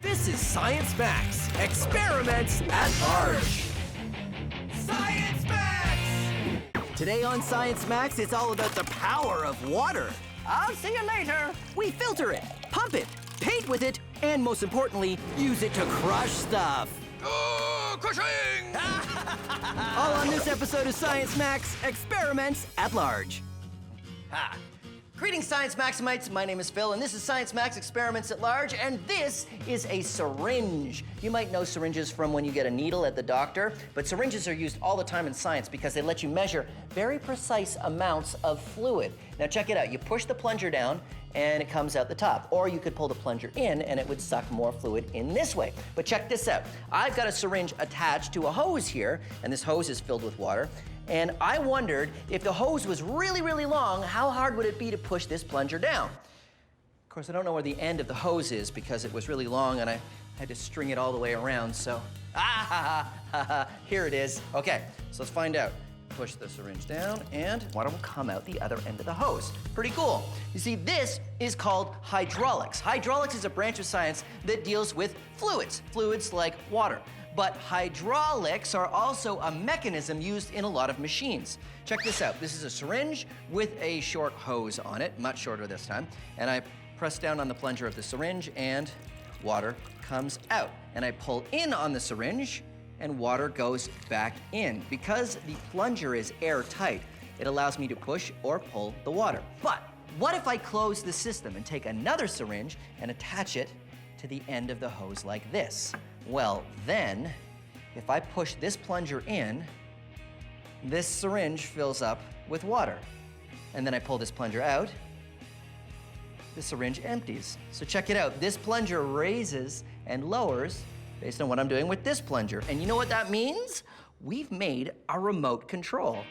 This is Science Max, Experiments at Large. Science Max! Today on Science Max, it's all about the power of water. I'll see you later. We filter it, pump it, paint with it, and most importantly, use it to crush stuff. Crushing! All on this episode of Science Max, Experiments at Large. Greetings, Science Maximites. My name is Phil, and this is Science Max Experiments at Large, and this is a syringe. You might know syringes from when you get a needle at the doctor, but syringes are used all the time in science because they let you measure very precise amounts of fluid. Now check it out. You push the plunger down, and it comes out the top. Or you could pull the plunger in, and it would suck more fluid in this way. But check this out. I've got a syringe attached to a hose here, and this hose is filled with water. And I wondered, if the hose was really, really long, how hard would it be to push this plunger down? Of course, I don't know where the end of the hose is because it was really long and I had to string it all the way around, so, here it is. Okay, so let's find out. Push the syringe down and water will come out the other end of the hose. Pretty cool. You see, this is called hydraulics. Hydraulics is a branch of science that deals with fluids like water. But hydraulics are also a mechanism used in a lot of machines. Check this out. This is a syringe with a short hose on it, much shorter this time. And I press down on the plunger of the syringe and water comes out. And I pull in on the syringe and water goes back in. Because the plunger is airtight, it allows me to push or pull the water. But what if I close the system and take another syringe and attach it to the end of the hose like this? Well, then, if I push this plunger in, this syringe fills up with water. And then I pull this plunger out, the syringe empties. So check it out. This plunger raises and lowers based on what I'm doing with this plunger. And you know what that means? We've made a remote control.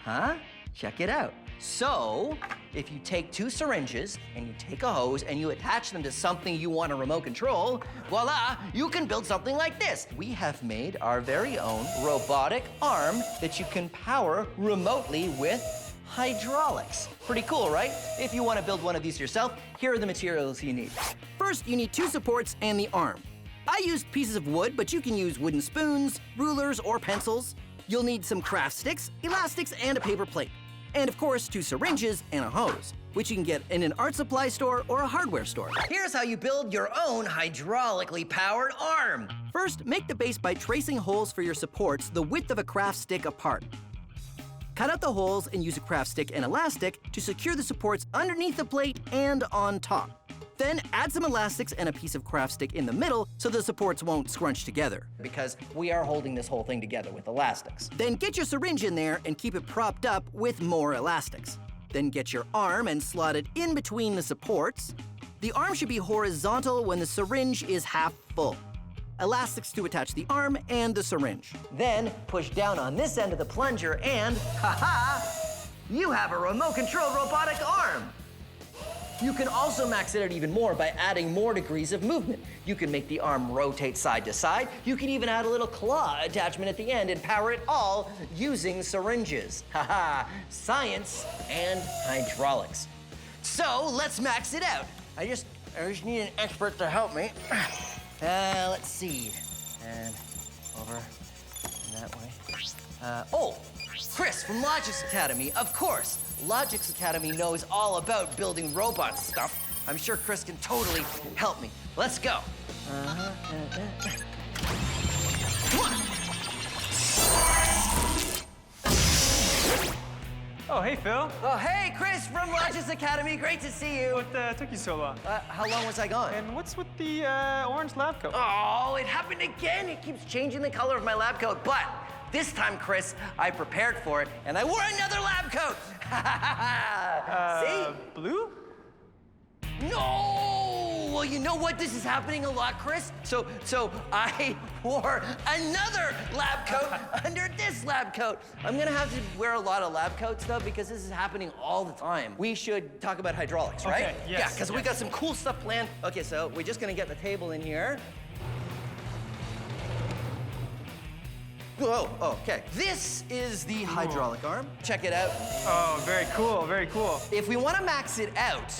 Huh? Check it out. So, if you take two syringes and you take a hose and you attach them to something you want to remote control, voila, you can build something like this. We have made our very own robotic arm that you can power remotely with hydraulics. Pretty cool, right? If you want to build one of these yourself, here are the materials you need. First, you need two supports and the arm. I used pieces of wood, but you can use wooden spoons, rulers, or pencils. You'll need some craft sticks, elastics, and a paper plate. And of course, two syringes and a hose, which you can get in an art supply store or a hardware store. Here's how you build your own hydraulically powered arm. First, make the base by tracing holes for your supports the width of a craft stick apart. Cut out the holes and use a craft stick and elastic to secure the supports underneath the plate and on top. Then add some elastics and a piece of craft stick in the middle so the supports won't scrunch together, because we are holding this whole thing together with elastics. Then get your syringe in there and keep it propped up with more elastics. Then get your arm and slot it in between the supports. The arm should be horizontal when the syringe is half full. Elastics to attach the arm and the syringe. Then push down on this end of the plunger and, ha-ha, you have a remote-controlled robotic arm. You can also max it out even more by adding more degrees of movement. You can make the arm rotate side to side. You can even add a little claw attachment at the end and power it all using syringes. Haha, science and hydraulics. So let's max it out. I just need an expert to help me. Let's see. And over and that way. Chris from Logix Academy, of course. Logix Academy knows all about building robot stuff. I'm sure Chris can totally help me. Let's go. Come on. Oh, hey, Phil. Oh, hey, Chris from Logix Academy. Great to see you. What took you so long? How long was I gone? And what's with the orange lab coat? Oh, it happened again. It keeps changing the color of my lab coat. But this time, Chris, I prepared for it, and I wore another lab coat. See? Blue? No! Well, you know what? This is happening a lot, Chris. So I wore another lab coat under this lab coat. I'm gonna have to wear a lot of lab coats, though, because this is happening all the time. We should talk about hydraulics, right? Okay, yes, Yeah, because we got some cool stuff planned. Okay, so we're just gonna get the table in here. Oh, okay. This is the hydraulic arm. Check it out. Oh, very cool, very cool. If we want to max it out,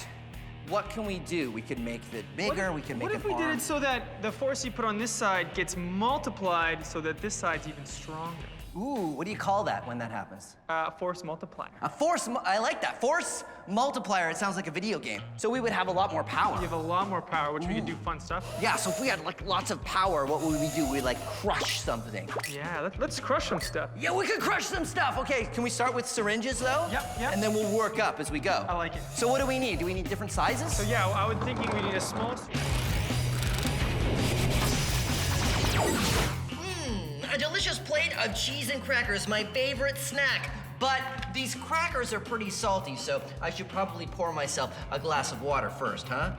what can we do? We could make it bigger, we can make What an if we did arm. it so that the force you put on this side gets multiplied so that this side's even stronger? Ooh, what do you call that when that happens? Force multiplier. A force, I like that. Force multiplier, it sounds like a video game. So we would have a lot more power. You have a lot more power, which we could do fun stuff. Yeah, so if we had like lots of power, what would we do? We'd like crush something. Yeah, let's crush some stuff. Yeah, we could crush some stuff. Okay, can we start with syringes though? Yep. And then we'll work up as we go. I like it. So what do we need? Do we need different sizes? So yeah, I was thinking we need a small... A delicious plate of cheese and crackers, my favorite snack. But these crackers are pretty salty, so I should probably pour myself a glass of water first, huh?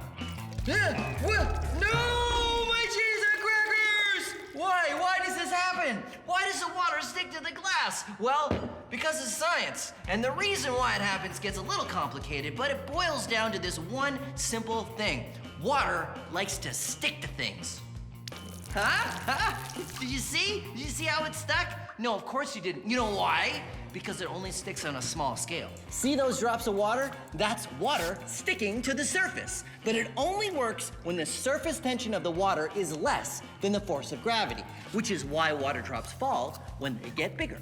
No, my cheese and crackers! Why? Why does this happen? Why does the water stick to the glass? Well, because of science. And the reason why it happens gets a little complicated, but it boils down to this one simple thing. Water likes to stick to things. Huh? Did you see? Did you see how it stuck? No, of course you didn't. You know why? Because it only sticks on a small scale. See those drops of water? That's water sticking to the surface. But it only works when the surface tension of the water is less than the force of gravity, which is why water drops fall when they get bigger.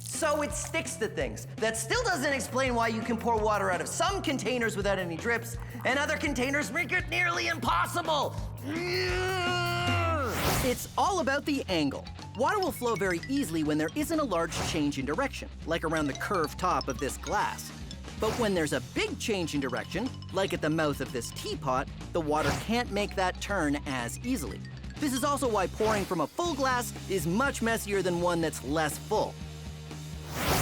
So it sticks to things. That still doesn't explain why you can pour water out of some containers without any drips, and other containers make it nearly impossible. It's all about the angle. Water will flow very easily when there isn't a large change in direction, like around the curved top of this glass. But when there's a big change in direction, like at the mouth of this teapot, the water can't make that turn as easily. This is also why pouring from a full glass is much messier than one that's less full.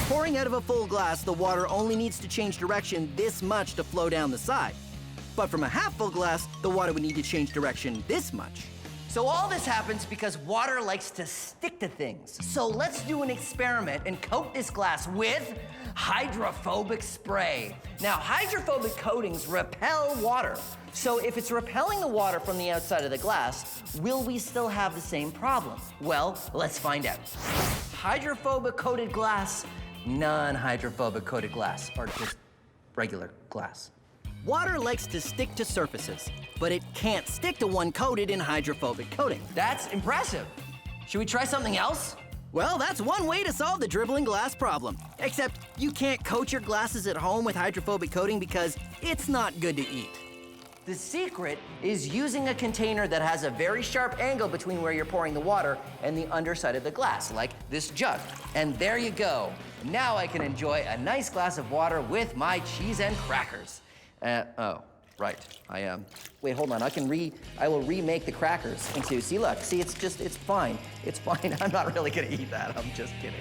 Pouring out of a full glass, the water only needs to change direction this much to flow down the side. But from a half full glass, the water would need to change direction this much. So all this happens because water likes to stick to things. So let's do an experiment and coat this glass with hydrophobic spray. Now, hydrophobic coatings repel water. So if it's repelling the water from the outside of the glass, will we still have the same problem? Well, let's find out. Hydrophobic coated glass, non-hydrophobic coated glass, or just regular glass. Water likes to stick to surfaces, but it can't stick to one coated in hydrophobic coating. That's impressive. Should we try something else? Well, that's one way to solve the dribbling glass problem. Except you can't coat your glasses at home with hydrophobic coating because it's not good to eat. The secret is using a container that has a very sharp angle between where you're pouring the water and the underside of the glass, like this jug. And there you go. Now I can enjoy a nice glass of water with my cheese and crackers. Oh, right. Wait, hold on. I will remake the crackers into, see, look, see, it's fine. It's fine. I'm not really gonna eat that. I'm just kidding.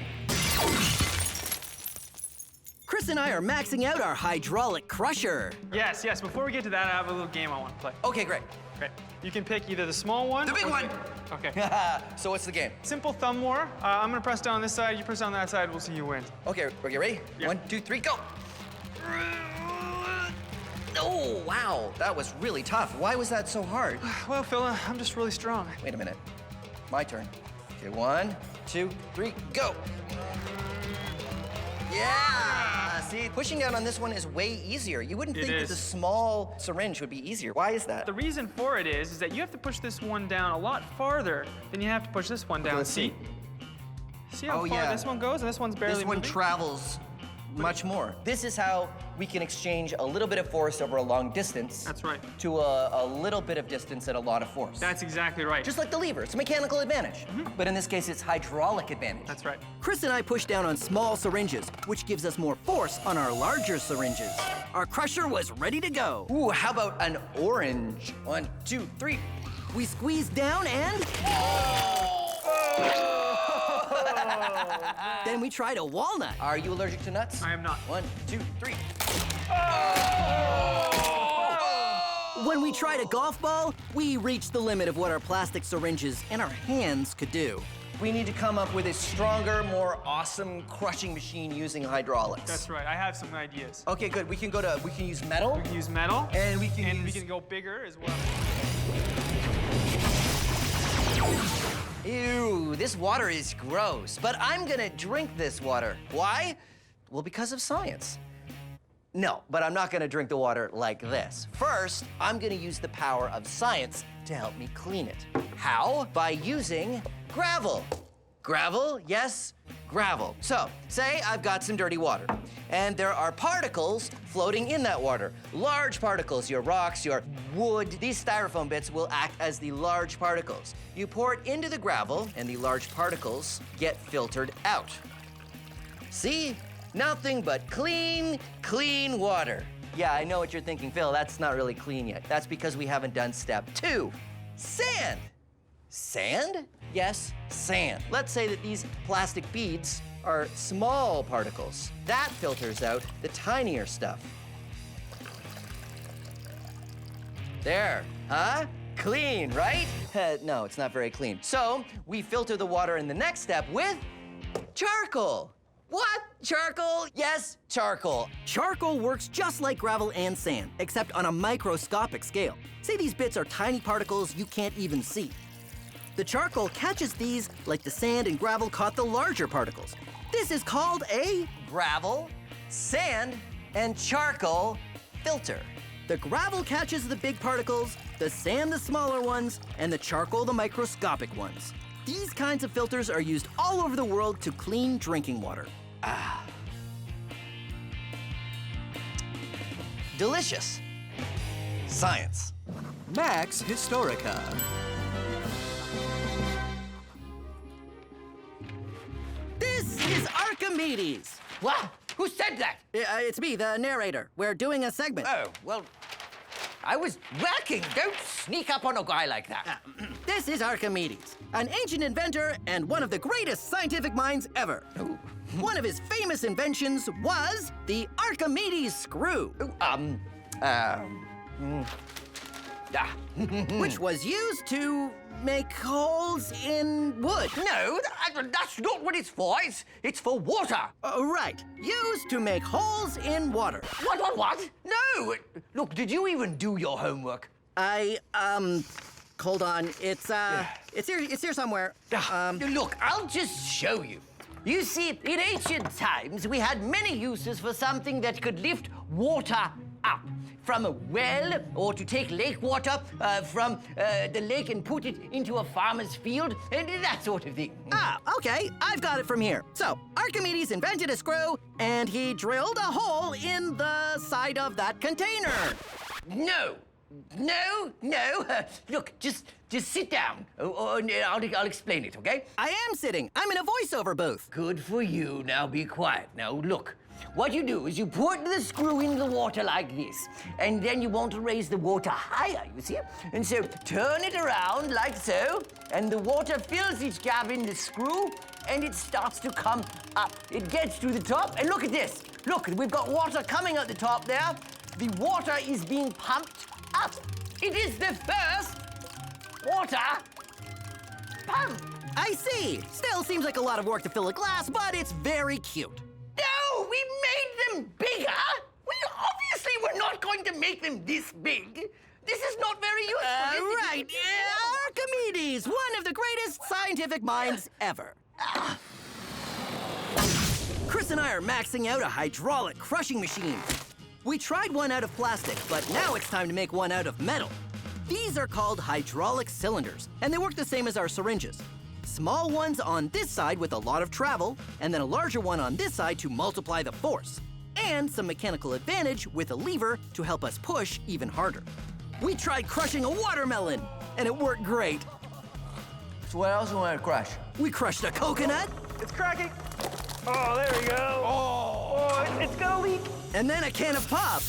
Chris and I are maxing out our hydraulic crusher. Yes. Before we get to that, I have a little game I want to play. Okay, great. Okay. You can pick either the small one. The big one. Okay. So what's the game? Simple thumb war. I'm gonna press down on this side. You press down that side. We'll see who wins. Okay, ready? Yeah. 1, 2, 3, go. Oh, wow, that was really tough. Why was that so hard? Well, Phil, I'm just really strong. Wait a minute. My turn. Okay, 1, 2, 3, go. Yeah! See, pushing down on this one is way easier. You wouldn't think that the small syringe would be easier. Why is that? The reason for it is that you have to push this one down a lot farther than you have to push this one down. Let's see. See how far this one goes, and this one's barely This one moving? travels much more. This is how we can exchange a little bit of force over a long distance. That's right. To a little bit of distance at a lot of force. That's exactly right. Just like the lever, it's a mechanical advantage. But in this case, it's hydraulic advantage. That's right. Chris and I push down on small syringes, which gives us more force on our larger syringes. Our crusher was ready to go. Ooh, how about an orange? 1, 2, 3. We squeeze down and... Then we tried a walnut. Are you allergic to nuts? I am not. 1, 2, 3. When we tried a golf ball, we reached the limit of what our plastic syringes and our hands could do. We need to come up with a stronger, more awesome crushing machine using hydraulics. That's right. I have some ideas. Okay, good. We can use metal. We can use metal. And we can go bigger as well. Ew, this water is gross, but I'm gonna drink this water. Why? Well, because of science. No, but I'm not gonna drink the water like this. First, I'm gonna use the power of science to help me clean it. How? By using gravel. Gravel, yes, gravel. So, say I've got some dirty water, and there are particles floating in that water. Large particles, your rocks, your wood. These styrofoam bits will act as the large particles. You pour it into the gravel, and the large particles get filtered out. See? Nothing but clean, clean water. Yeah, I know what you're thinking, Phil, that's not really clean yet. That's because we haven't done step 2, sand. Sand? Yes, sand. Let's say that these plastic beads are small particles. That filters out the tinier stuff. There, huh? Clean, right? No, it's not very clean. So, we filter the water in the next step with charcoal. What? Charcoal? Yes, charcoal. Charcoal works just like gravel and sand, except on a microscopic scale. Say these bits are tiny particles you can't even see. The charcoal catches these like the sand and gravel caught the larger particles. This is called a gravel, sand, and charcoal filter. The gravel catches the big particles, the sand the smaller ones, and the charcoal the microscopic ones. These kinds of filters are used all over the world to clean drinking water. Delicious. Science. Max Historica. This is Archimedes. What? Who said that? It's me, the narrator. We're doing a segment. Oh, well, I was working. Don't sneak up on a guy like that. This is Archimedes, an ancient inventor and one of the greatest scientific minds ever. One of his famous inventions was the Archimedes screw, which was used to make holes in wood. No, that's not what it's for. It's for water. Right, used to make holes in water. What? No! Look, did you even do your homework? Hold on, it's here somewhere. Look, I'll just show you. You see, in ancient times, we had many uses for something that could lift water up. From a well, or to take lake water from the lake and put it into a farmer's field, and that sort of thing. Okay, I've got it from here. So, Archimedes invented a screw, and he drilled a hole in the side of that container. No. Look, just sit down. I'll explain it, okay? I am sitting. I'm in a voiceover booth. Good for you. Now be quiet. Now look. What you do is you put the screw in the water like this, and then you want to raise the water higher, you see? And so turn it around like so, and the water fills each gap in the screw, and it starts to come up. It gets to the top, and look at this. Look, we've got water coming out the top there. The water is being pumped up. It is the first water pump. I see. Still seems like a lot of work to fill a glass, but it's very cute. No, we made them bigger. We obviously were not going to make them this big. This is not very useful. Right. Archimedes, one of the greatest scientific minds ever. Chris and I are maxing out a hydraulic crushing machine. We tried one out of plastic, but now it's time to make one out of metal. These are called hydraulic cylinders, and they work the same as our syringes. Small ones on this side with a lot of travel, and then a larger one on this side to multiply the force. And some mechanical advantage with a lever to help us push even harder. We tried crushing a watermelon, and it worked great. So what else do you want to crush? We crushed a coconut, It's cracking. Oh, there we go. Oh, it's gonna leak. and then a can of pop.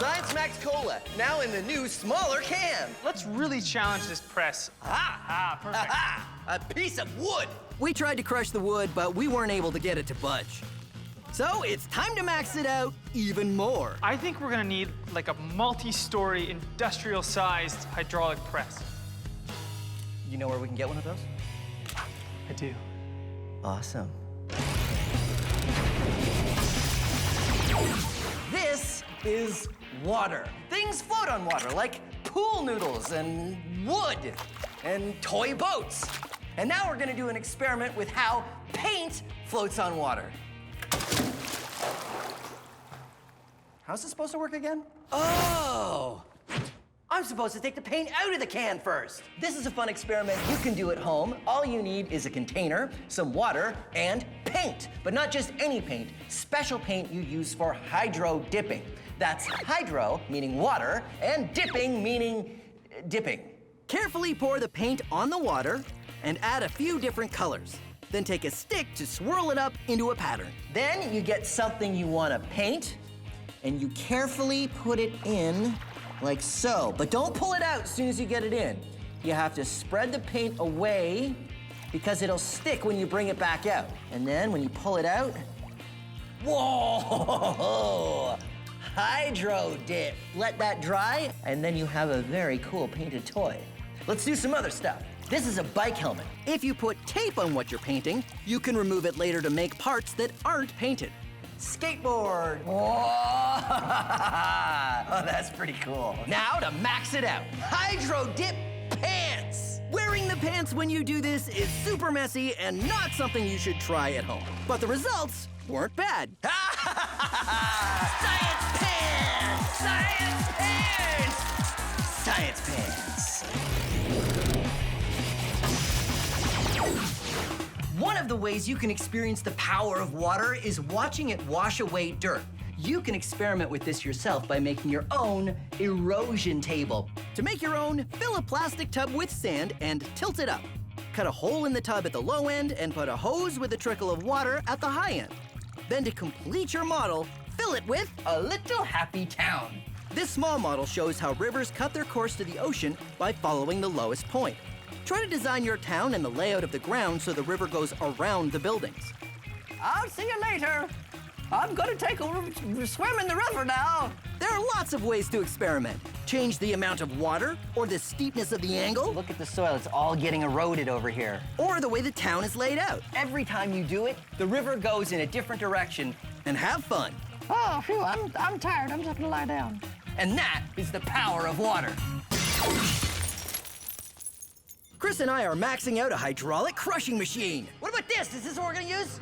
Science Max Cola, now in the new, smaller can. Let's really challenge this press. Perfect. A piece of wood. We tried to crush the wood, but we weren't able to get it to budge. So it's time to max it out even more. I think we're gonna need like a multi-story industrial-sized hydraulic press. You know where we can get one of those? I do. Awesome. This is water. Things float on water, like pool noodles and wood and toy boats. And now we're gonna do an experiment with how paint floats on water. How's this supposed to work again? Oh! I'm supposed to take the paint out of the can first. This is a fun experiment you can do at home. All you need is a container, some water, and paint. But not just any paint, special paint you use for hydro dipping. That's hydro, meaning water, and dipping, meaning dipping. Carefully pour the paint on the water and add a few different colors. Then take a stick to swirl it up into a pattern. Then you get something you want to paint, and you carefully put it in like so. But don't pull it out as soon as you get it in. You have to spread the paint away because it'll stick when you bring it back out. And then when you pull it out, whoa! Hydro dip. Let that dry, and then you have a very cool painted toy. Let's do some other stuff. This is a bike helmet. If you put tape on what you're painting, you can remove it later to make parts that aren't painted. Skateboard. Whoa! Oh, that's pretty cool. Now to max it out. Hydro dip pants. Wearing the pants when you do this is super messy and not something you should try at home. But the results weren't bad. Science pants! Science pants! Science pants. One of the ways you can experience the power of water is watching it wash away dirt. You can experiment with this yourself by making your own erosion table. To make your own, fill a plastic tub with sand and tilt it up. Cut a hole in the tub at the low end and put a hose with a trickle of water at the high end. Then to complete your model, fill it with A little happy town. this small model shows how rivers cut their course to the ocean by following the lowest point. Try to design your town and the layout of the ground so the river goes around the buildings. I'll see you later. I'm gonna take a swim in the river now. There are lots of ways to experiment. Change the amount of water, or the steepness of the angle, Look at the soil, it's all getting eroded over here. or the way the town is laid out. Every time you do it, the river goes in a different direction. And have fun. Oh, phew, I'm tired. I'm just gonna lie down. And that is the power of water. Chris and I are maxing out a hydraulic crushing machine. What about this? Is this what we're gonna use?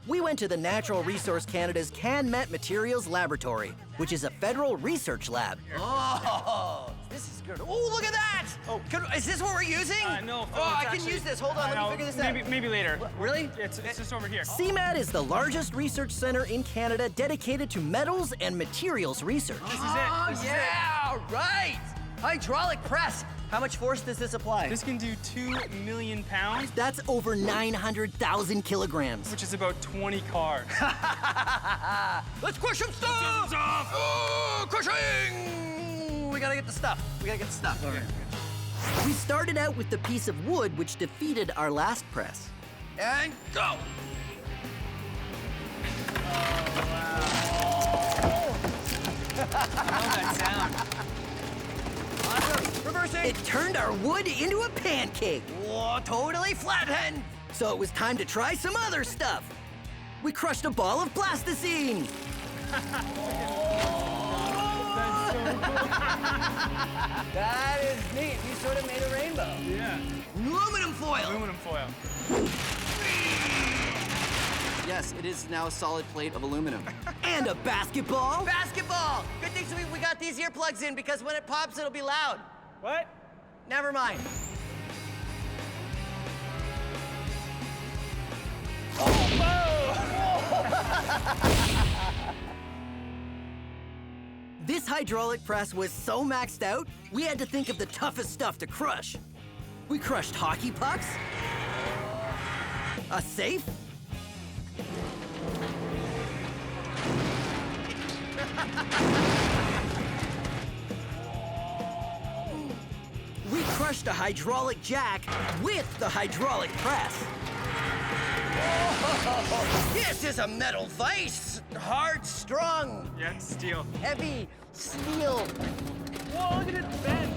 We went to the Natural Resource Canada's CanMet Materials Laboratory, which is a federal research lab. Oh, this is good. Oh, look at that! Oh, is this what we're using? No. Oh, I can use this. Hold on, let me figure this out. Maybe later. Really? It's just over here. CMAT is the largest research center in Canada dedicated to metals and materials research. This is it. Oh, This is it. yeah, right! Hydraulic press. How much force does this apply? This can do 2 million pounds, That's over 900,000 kilograms. which is about 20 cars. Let's crush some stuff! Oh, crushing! We gotta get the stuff. Okay. We started out with the piece of wood which defeated our last press. And go! That sound. Awesome. Reversing. It turned our wood into a pancake. Whoa, totally flattened. So it was time to try some other stuff. We crushed a ball of plasticine. That is neat. You sort of made a rainbow. Yeah. Aluminum foil. Aluminum foil. Yes, it is now a solid plate of aluminum. And a basketball. Basketball. Good thing we got these earplugs in because when it pops, it'll be loud. What? Never mind. This hydraulic press was so maxed out, we had to think of the toughest stuff to crush. We crushed hockey pucks, a safe, we crushed a hydraulic jack with the hydraulic press. This is a metal vise. Hard, strong, Yeah, it's steel. heavy, steel. Whoa, look at it bend.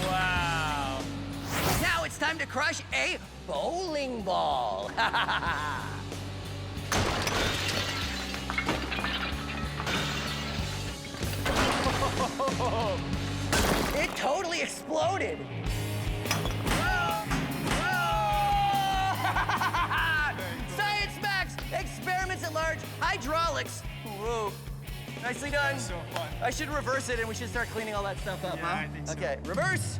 Wow. Now it's time to crush a bowling ball. It totally exploded. Science Max, experiments at large, hydraulics. Whoa. Nicely done. So fun. I should reverse it and we should start cleaning all that stuff up, Yeah, huh? I think so. Okay, reverse.